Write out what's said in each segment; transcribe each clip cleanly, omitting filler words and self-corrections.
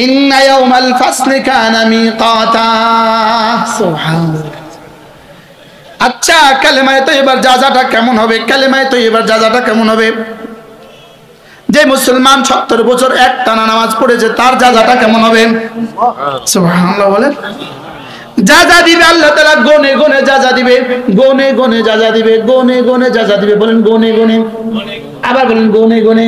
ইন্না ইয়াউমাল ফাসলি কানা মিকাতা। সুবহানাল্লাহ। আচ্ছা, কালেমায়ে তয়্যিবার জাযাটা কেমন হবে? কালেমায়ে তয়্যিবার জাযাটা কেমন হবে? যে মুসলমান 70 বছর একটানা নামাজ পড়েছে তার জাযাটা কেমন হবে? সুবহানাল্লাহ বলেন। জাযা দিবে আল্লাহ তাআলা, গনে গনে জাযা দিবে, গনে গনে জাযা দিবে, গনে গনে জাযা দিবে। বলেন গনে গনে, আবার বলেন গনে গনে,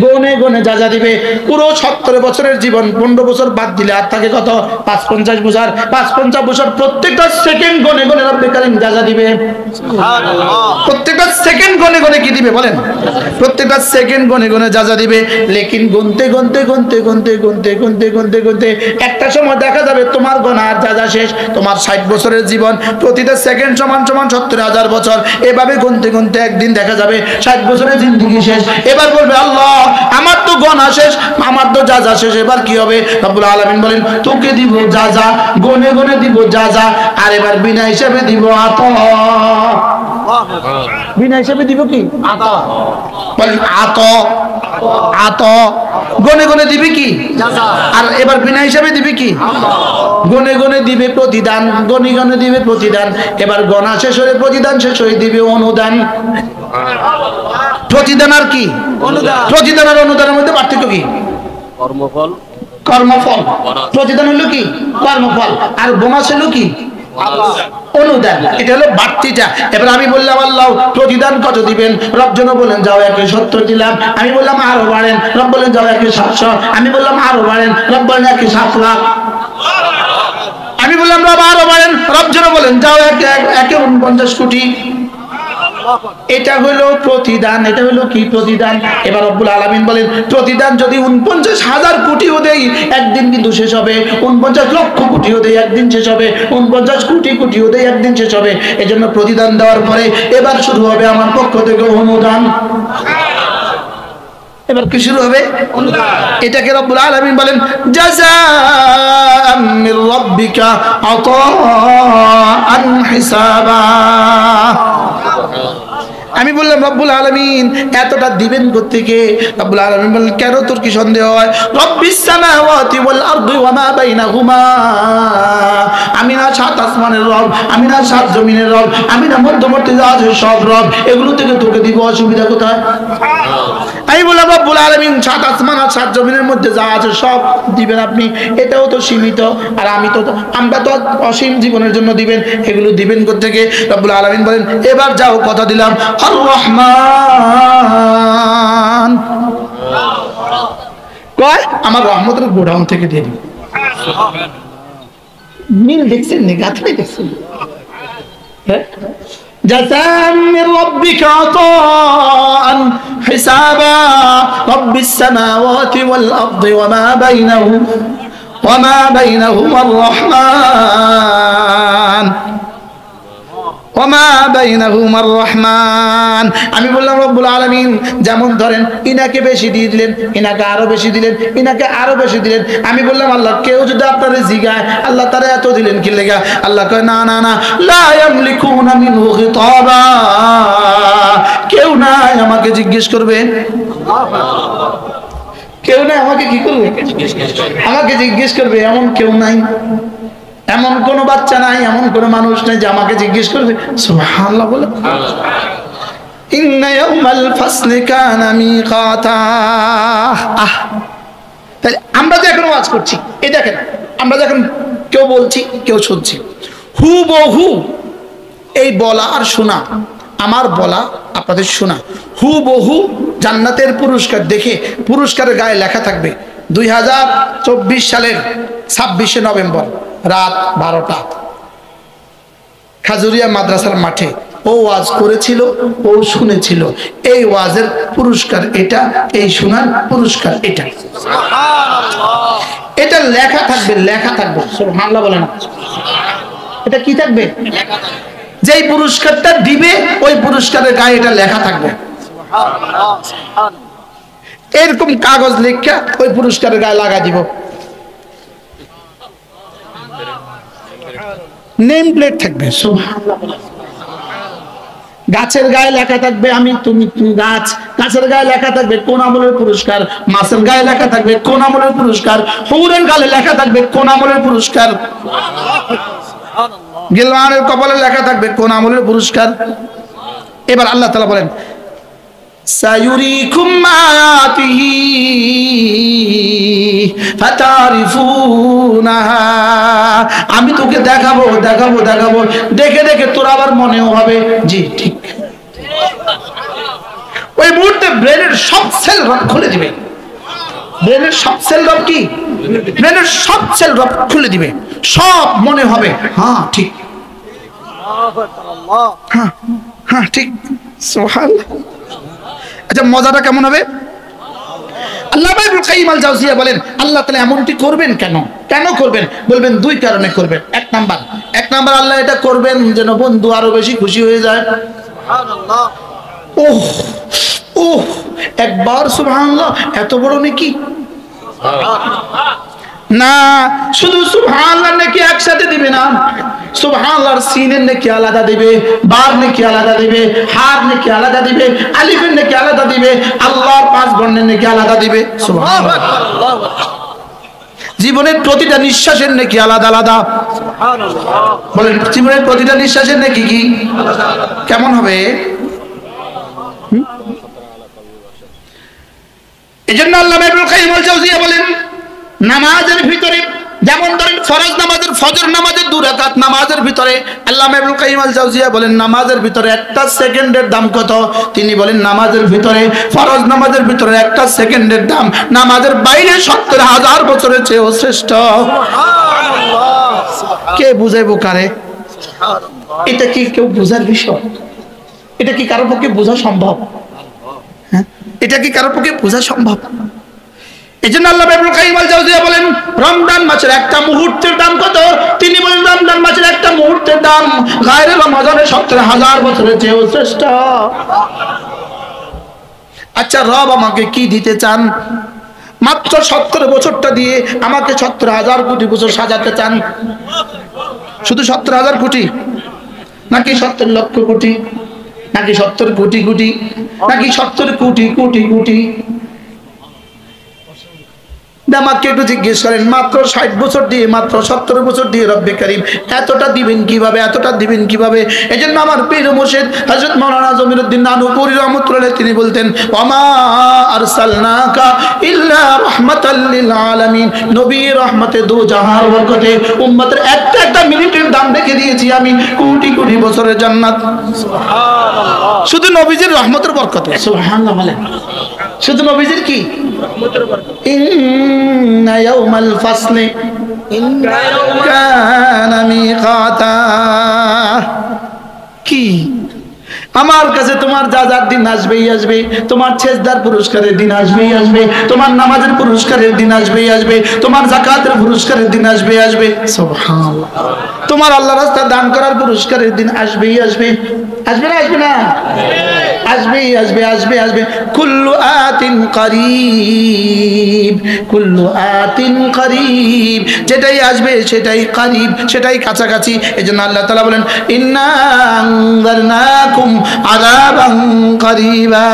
গনে গনে জাযা দিবে। পুরো 70 বছরের জীবন 15 বছর বাদ দিলে আর থাকে কত? 550 বছর। 550 বছর প্রত্যেকটা সেকেন্ড গনে গনে রব্বুল কারীম জাযা দিবে। সুবহানাল্লাহ। প্রত্যেকটা সেকেন্ড গনে গনে কি দিবে বলেন? প্রত্যেকটা সেকেন্ড গনে গনে জাযা দিবে। লেকিন গুনতে গুনতে গুনতে গুনতে গুনতে গুনতে গুনতে গুনতে একটা সময় দেখা যাবে তোমার গোনার জাযা শেষ। তোমার 60 বছরের জীবন, প্রতিটা সেকেন্ড সমান সমান 70,000 বছর। এভাবে গুনতে গুনতে একদিন দেখা যাবে 60 বছরের জিন্দেগি শেষ। এবার বলবে আল্লাহ আমার তো গোনা শেষ, আমার তো জাযা শেষ, এবার কি হবে? রব্বুল আলামিন বলেন তোকে দিব জাযা, গনে গনে দিব জাযা, আর এবার বিনা হিসাবে দিব আতা। বিনা হিসাবে দিব কি? আতা। বলেন আতা, আতা। গনে গনে দিবে কি? জাযা। আর এবার বিনা হিসাবে দিবে কি? গনে গনে দিবে প্রতিদান, গনে গনে দিবে প্রতিদান। এবার গনা শেষ হয়ে প্রতিদান শেষ হয়ে দিবে অনুদান। প্রতিদান আর কি? অনুদান। প্রতিদান আর অনুদানের মধ্যে পার্থক্য কি? কর্মফল। কর্মফল। প্রতিদান হলো কি? কর্মফল। আর বোনাস হলো কি? অনুদান। এটা হলো বাড়তিটা। এবার আমি বললাম আল্লাহ প্রতিদান কত দিবেন? রব যেন বলেন যাও 170 দিলাম। আমি বললাম আরো বাড়েন। রব বলেন যাও 700। আমি বললাম আরো বাড়েন। রব বলেন 7 লাখ। আমি বললাম রব আরো বাড়েন। রব যেন বলেন যাও 49 কোটি। এটা হলো প্রতিদান। এটা হলো কি? প্রতিদান। এবার রব্বুল আলামিন বলেন প্রতিদান যদি 49,000 কোটিও দেই একদিন কিন্তু শেষ হবে। 49 লক্ষ কোটিও দেই একদিন শেষ হবে। 49 কোটি কোটিও দেই একদিন শেষ হবে। এজন্য প্রতিদান দেওয়ার পরে এবার শুরু হবে আমার পক্ষ থেকে অনুদান। এবার কি শুরু হবে? অনুদান। এটাকে রব্বুল আলামিন বলেন জাযাআম মির রাব্বিকা আতাআন হিসাবা। আমি বললাম রব্বুল আলামিন এতটা দিবেন কোত্থেকে? রব্বুল আলামিন বললেন কেন তোর কি সন্দেহ হয়? রব্বিস সামাওয়াতি ওয়াল আরদি ওয়া মা বাইনাহুমা। আমি না 7 আসমানের রব, আমি না 7 জমিনের রব, আমি না মধ্যবর্তী যা আছে সব রব। এগুলো থেকে তোকে দিব, অসুবিধা কোথায়? আমি বললাম রব্বুল আলামিন 7 আসমান আর 7 জমিনের মধ্যে যা আছে সব দিবেন আপনি, এটাও তো সীমিত। আর আমরা তো অসীম জীবনের জন্য দিবেন, এগুলো দিবেন কোত্থেকে? রব্বুল আলামিন বলেন এবার যাও কথা দিলাম আর রহমান কয় আমার রহমতের গোডাউন থেকে দিয়ে দিন। মিল দেখছেন নি? গাথাই দেখছেন? জাযাআম মির রাব্বিকা আতাআন হিসাবা। রাব্বিস সামাওয়াতি ওয়াল আরদি ওয়া মা বাইনাহুমা আর রহমান। আমি বললাম রব্বুল আলামিন যেমন ধরেন ইনাকে বেশি দিয়ে দিলেন, ইনাকে আরো বেশি দিলেন, ইনাকে আরো বেশি দিলেন। আমি বললাম আল্লাহ কেউ যদি আপনারে জিগায় আল্লাহ তারা এত দিলেন কি লেগা? আল্লাহ কয় না না না, লা ইয়ামলিকুনা মিনহু খিতাবা। কেউ নাই আমাকে জিজ্ঞেস করবে। কেউ নাই আমাকে কি করবে? আমাকে জিজ্ঞেস করবে এমন কেউ নাই। এমন কোন বাচ্চা নাই, এমন কোন মানুষ নাই যে আমাকে জিজ্ঞেস করবে। সুবহানাল্লাহ বলে ইন্না ইয়াউমাল ফাসলি কানা মিকাতা। তাহলে আমরা যে এখন ওয়াজ করছি, এই দেখেন আমরা যখন কেউ বলছি কেউ শুনছি, হুবহু এই বলা আর শোনা, আমার বলা আপনাদের শোনা, হুবহু জান্নাতের পুরস্কার দেখে পুরস্কারের গায়ে লেখা থাকবে 2024 সালের 26শে নভেম্বর রাত 12টা খাজুরিয়া মাদ্রাসার মাঠে ও ওয়াজ করেছিল, ও শুনেছিল। এই ওয়াজের পুরস্কার এটা, এই শোনার পুরস্কার এটা। এটা লেখা থাকবে, লেখা থাকবে। সুবহানাল্লাহ বলেন। এটা কি থাকবে? যেই পুরস্কারটা দিবে ওই পুরস্কারের গায়ে এটা লেখা থাকবে। এরকম কাগজ লেখা ওই পুরস্কারের গায়ে লাগা দিব। নেম প্লেট থাকবে। সুবহানাল্লাহ। গাছের গায়ে লেখা থাকবে আমি তুমি তুমি গাছ, গাছের গায়ে লেখা থাকবে কোন আমলের পুরস্কার, মাছের গায়ে লেখা থাকবে কোন আমলের পুরস্কার, হুরের গায়ে লেখা থাকবে কোন আমলের পুরস্কার, গিলমানের কপালে লেখা থাকবে কোন আমলের পুরস্কার। এবার আল্লাহ তাআলা বলেন সায়ুরিকুম আয়াতিহি ফাতারিফুনাহা, আমি তোকে দেখাবো দেখাবো দেখাবো, দেখে দেখে তোর আবার মনেও হবে জি ঠিক। ওই মুহূর্তে ব্রেনের সব সেল রব খুলে দিবে, ব্রেনের সব সেল রব কি, ব্রেনের সব সেল রব খুলে দিবে, সব মনে হবে হ্যাঁ ঠিক, হ্যাঁ হ্যাঁ ঠিক সুবহানাল্লাহ। আচ্ছা মজাটা কেমন হবে? আল্লামা ইবনে কাইয়িম আল জাওজিয়া বলেন আল্লাহ তাআলা এমনটি করবেন কেন, কেন করবেন? বলবেন দুই কারণে করবেন। এক নাম্বার আল্লাহ এটা করবেন যেন বন্ধু আরো বেশি খুশি হয়ে যায়। সুবহানাল্লাহ। ওহ ওহ একবার সুবহানাল্লাহ, এত বড় নেকি না, শুধু সুবহানাল্লাহ নাকি একসাথে দিবে না, সুবহানাল্লাহর সিনের নাকি আলাদা দিবে, বার নাকি আলাদা দিবে, হার নাকি আলাদা দিবে, আলিফের নাকি আলাদা দিবে, আল্লাহর পাঁচ বর্ণের নাকি আলাদা দিবে। সুবহানাল্লাহ। জীবনের প্রতিটা নিঃশ্বাসের নাকি আলাদা আলাদা। সুবহানাল্লাহ। বলেন জীবনের প্রতিটা নিঃশ্বাসের নাকি কি কেমন হবে? এজন্য আল্লামা ইবনে কাইয়িম আল জাওজিয়া বলেন নামাজের ভিতরে যেমন ধরেন ফরজ নামাজের, ফজর নামাজের 2 রাকাত নামাজের ভিতরে আল্লামা ইবনে কাইয়িম আল জাওজিয়া বলেন নামাজের ভিতরে একটা সেকেন্ডের দাম কত? তিনি বলেন নামাজের ভিতরে, ফরজ নামাজের ভিতরে একটা সেকেন্ডের দাম নামাজের বাইরে 70,000 বছরের চেয়েও শ্রেষ্ঠ। সুবহানাল্লাহ। কে বুঝাইবো কারে? সুবহানাল্লাহ। এটা কি কেউ বুঝার বিষয়? এটা কি কারো পক্ষে বোঝা সম্ভব? হ্যাঁ এটা কি কারো পক্ষে বোঝা সম্ভব? এজন্য আল্লামা ইবনে কাইয়িম আল জাওজিয়া বলেন রমজান মাসের একটা মুহূর্তের দাম কত? তিনি বলেন রমজান মাসের একটা মুহূর্তের দাম গায়রে রমজানের 70,000 বছরের চেয়েও শ্রেষ্ঠ। আচ্ছা রব আমাকে কি দিতে চান? মাত্র 70 বছরটা দিয়ে আমাকে 70,000 কোটি বছর সাজাতে চান? শুধু 70,000 কোটি নাকি 70 লক্ষ কোটি নাকি 70 কোটি কোটি নাকি 70 কোটি কোটি কোটি? আমাকে একটু জিজ্ঞেস করেন মাত্র 60 বছর দিয়ে, মাত্র 70 বছর দিয়ে রব্বে কারীম এতটা দিবেন কিভাবে, এতটা দিবেন কিভাবে? এজন্য আমার পীর মুর্শিদ হযরত মাওলানা জমিরুদ্দিন নানুপুরী রাহমাতুল্লাহ তিনি বলতেন ওয়ামা আরসালনাকা ইল্লা রাহমাতাল লিল আলামিন, নবী রহমতে দু জাহান বরকতে উম্মতের একটা একটা মিনিটের দাম রেখে দিয়েছি আমি কোটি কোটি বছরের জান্নাত। সুবহানাল্লাহ। শুধু নবীজির রহমতের বরকতে। সুবহানাল্লাহ বলেন শুধু নবীজির কি রহমতের বরকত। ইন্না ইয়াউমাল ফাসলি কানা মিকাতা, কি আমার কাছে তোমার যা যার দিন আসবেই আসবে, তোমার সেজদার পুরস্কারের দিন আসবেই আসবে, তোমার নামাজের পুরস্কারের দিন আসবেই আসবে, তোমার যাকাতের পুরস্কারের দিন আসবেই আসবে। সুবহানাল্লাহ। তোমার আল্লাহর রাস্তায় দান করার পুরস্কারের দিন আসবেই আসবে। আসবে না আসবে না? আসবেই আসবে আসবে আসবে। কুল্লু আতিন করিব, কুল্লু আতিন করিব, যেটাই আসবে সেটাই করিব, সেটাই কাছাকাছি। এজন্য আল্লাহ তাআলা বলেন ইন্না আনযারনাকুম আযাবান করিবা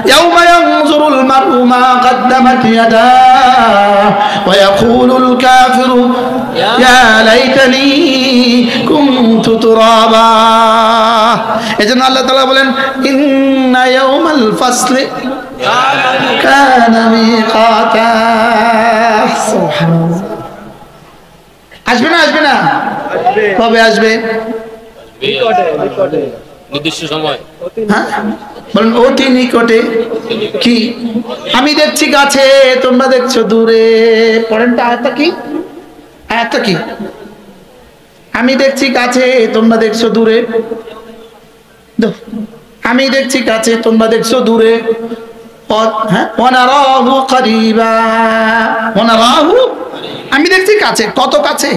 ইয়াওমা ইয়ানজুরুল মার'ু মা কদ্দামাত ইয়াদাহু ওয়া ইয়াকুলুল কাফিরু ইয়া লাইতানি কুনতু তুরাবা। এজন্য আল্লাহ তাআলা বলেন ইন্না ইয়াউমাল ফাসলি কানা মিকাতা। সুবহানাল্লাহ। আসবে না আসবে না? কবে আসবে? নির্দিষ্ট সময়। হ্যাঁ বলেন অতি নিকটে। কি আমি দেখছি কাছে তোমরা দেখছো দূরে। পড়েন তো আয়াতটা কি, আয়াতটা কি? আমি দেখছি কাছে তোমরা দেখছো দূরে, আমি দেখছি কাছে তোমরা দেখছো দূরে। ওয়ানারাহু করিবা, ওয়ানারাহু আমি দেখছি কাছে। কত কাছে?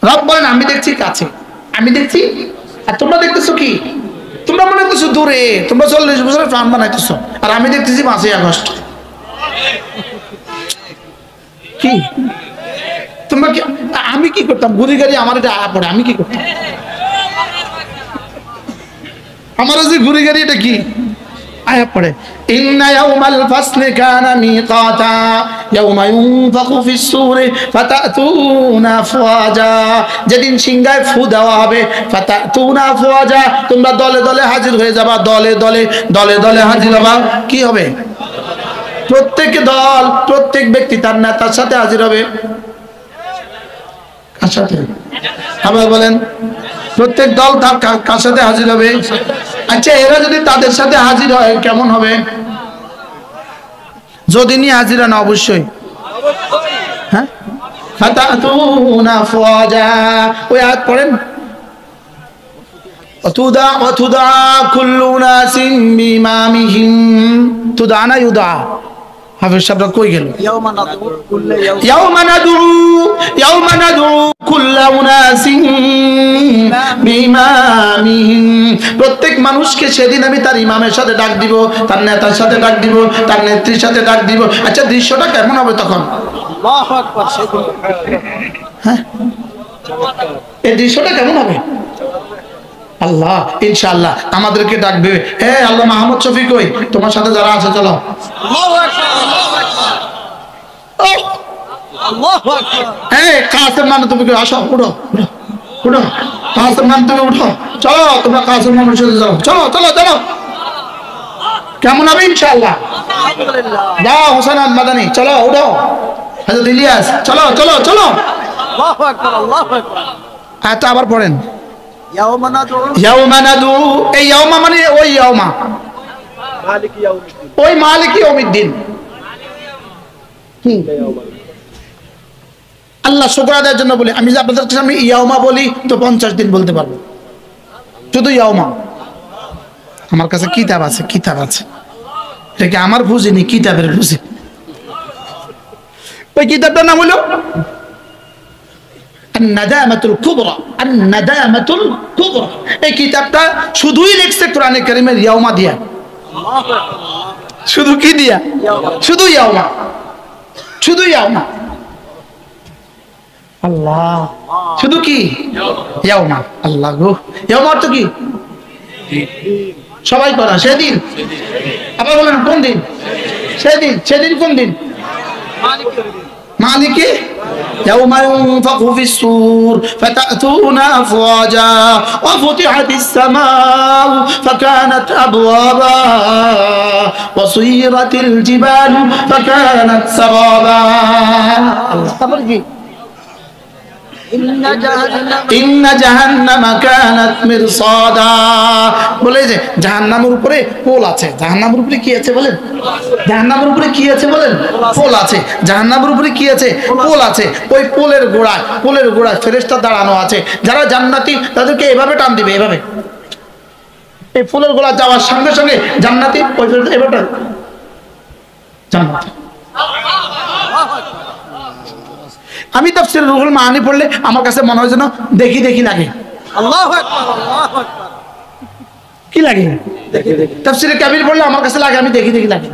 রব বলেন আমি দেখছি কাছে, আমি দেখছি আর তোমরা দেখতেছো কি? তোমরা মনে করতেছো দূরে, তোমরা 40 বছরের প্ল্যান বানাইতেছো আর আমি দেখতেছি 5ই আগস্ট। কি তোমরা কি? আমি কি করতাম? গুলি গাড়ি আমার এটা পড়ে আমি কি করতাম? আমারও যে ঘুরে গেলি এটা কি আয়াত পড়ে ইন্না ইয়াউমাল ফাসলি কানা মিকাতা ইয়াউমা ইউনফাখু ফিস সূরি ফাতাতুনা আফওয়াজা যেদিন সিংহায় ফু দেওয়া হবে ফাতাতুনা আফওয়াজা তোমরা দলে দলে হাজির হয়ে যাবা দলে দলে হাজির হবা কি হবে প্রত্যেক দল প্রত্যেক ব্যক্তি তার নেতার সাথে হাজির হবে কার সাথে আবার বলেন প্রত্যেক দল তার কার সাথে হাজির হবে আচ্ছা এরা যদি তাদের সাথে হাজির হয় কেমন হবে যদি নি হাজিরা না অবশ্যই হ্যাঁ ফাতাতুনা আফওয়াজা ওই আয়াত পড়েন অতুদা কুল্লু নাসিন বিমামিহিম তুদা না ইউদা হাফেজ সাহেবরা কই গেল ইয়াউমা নাদউ কুল্লা উনাসিন বিইমামিহিম প্রত্যেক মানুষকে সেদিন আমি তার ইমামের সাথে ডাক দিব তার নেতার সাথে ডাক দিব তার নেত্রীর সাথে ডাক দিব আচ্ছা দৃশ্যটা কেমন হবে তখন আল্লাহু আকবার হ্যাঁ এই দৃশ্যটা কেমন হবে আল্লাহ ইনশাআল্লাহ আমাদেরকে ডাকবে হে আল্লাহ মাহমুদ শফিক কই তোমার সাথে যারা আছে চলো আল্লাহু আকবার আল্লাহু আকবার এই কাসেম মান তুমি আসো উঠো কাসেম মান তুমি উঠো চলো তোমরা কাসেম মানের সাথে যাও চলো কেমন হবে ইনশাআল্লাহ আলহামদুলিল্লাহ যাও হোসেন মাদানি চলো উঠো হযরত ইলিয়াস চলো আল্লাহু আকবার আচ্ছা আবার পড়েন ইয়াউমা নাদউ এই ইয়াউমা মানে ওই ইয়াউমা মালিক ইয়াউমিদ্দিন আল্লাহ শুকর আদায়ের জন্য বলি আমি যে আপনাদের সামনে ইয়াউমা বলি তো 50 দিন বলতে পারবো শুধু ইয়াউমা আমার কাছে কিতাব আছে এটা কি আমার বুঝিনি কিতাবের বুঝি ওই কিতাবটার নাম হলো الندامতুল কুবরা এই কিতাবটা শুধুই লিখছে কোরআনে কারীমের ইয়াউমা দিয়া শুধু কি দিয়া শুধু ইয়াউমা আল্লাহ শুধু কি ইয়াউমা আল্লাহ গো ইয়াউমা অর্থ কি সবাই পড়া সেদিন আবার বলেন কোন দিন সেদিন কোন দিন মালিকি يوم ينفخ في الصور فتأتون أفواجا وفتحت السماء فكانت أبوابا وصيرت الجبال فكانت سرابا إن جهنم كانت مرصادا বলে যে জাহান্নামের উপরে পোল আছে জাহান্নামের উপরে কি আছে বলেন জাহান্নামের উপরে কি আছে বলেন পোল আছে জাহান্নামের উপরে কি আছে পোল আছে ওই পোলের গোড়ায় ফেরেশতা দাঁড়ানো আছে যারা জান্নাতি তাদেরকে এভাবে টান দিবে এভাবে এই পোলের গোড়া যাওয়ার সঙ্গে সঙ্গে জান্নাতি ওই এভাবে জান্নাতি আমি তাফসীর রুহুল মাআনি পড়লে আমার কাছে মনে হয় যেন দেখি লাগে আল্লাহু আকবার কি লাগে তাফসীরে কাবীর পড়লে আমার কাছে লাগে আমি দেখি লাগে